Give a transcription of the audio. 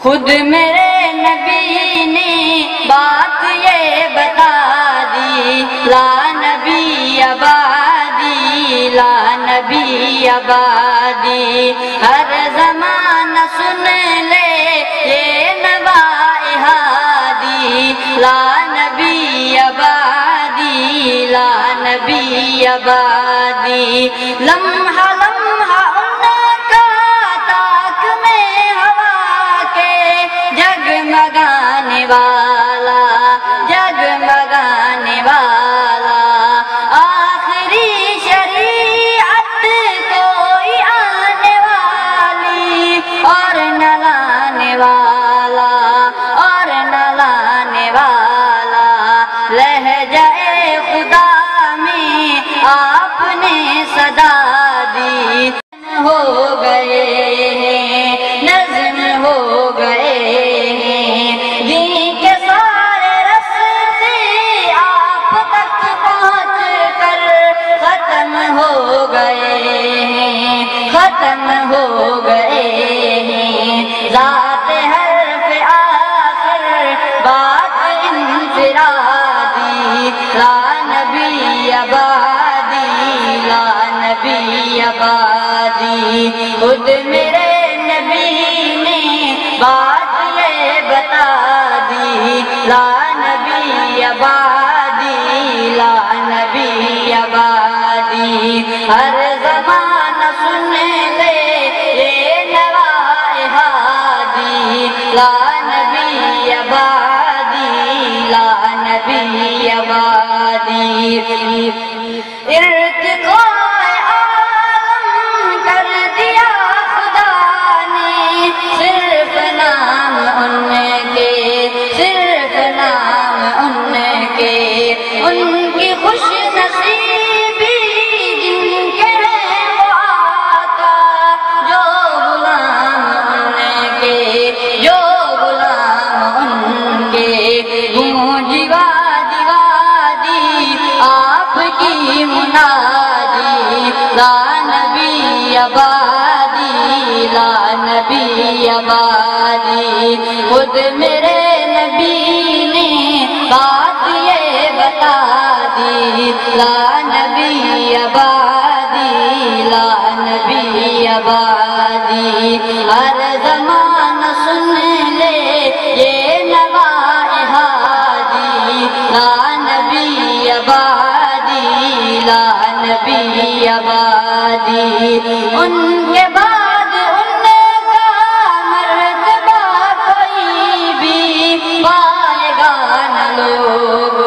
خود میرے نبی نے بات یہ بتا دی، لا نبی آبادی، لا نبی آبادی، ہر زمانہ سن لے یہ نواء ہادی، لا نبی آبادی، لا نبی آبادی، لمحہ لمحہ جگمگانے والا، جگمگانے والا، آخری شریعت کوئی آنے والی اور نہ لانے والا، اور نہ لانے والا، لہجہ خدا میں آپ نے صدا دی، ہو گئے نظم ہو گئے ختم ہو گئے ہیں، ذات حرف آخر بات انفرادی، لا نبی آبادی، لا نبی آبادی، خود میرے نبی نے بات یہ بتا دی، لا نبی آبادی، لا نبی آبادی، ہر زمانہ سن لے یہ نواء ہادی، لا نبی آبادی، لا نبی آبادی، ارتقاء عالم کر دیا خدا نے، صرف نام ان کے، صرف نام ان کے، ان کی خوش نصیبی جن کے ہیں وہ آقا، جو غلام ان کے، جو غلام ان کے، گونجی وادی وادی آپ کی منادی، لا نبی آبادی، لا نبی آبادی، خود میرے نبی نے بات یہ بتا دی، لا نبی آبادی، لا نبی آبادی، ہر زمانہ سن لے یہ نواء ہادی، لا نبی آبادی، لا نبی آبادی، ان کے بعد ان کا مرتبہ کوئی بھی پائے گا نہ لوگ،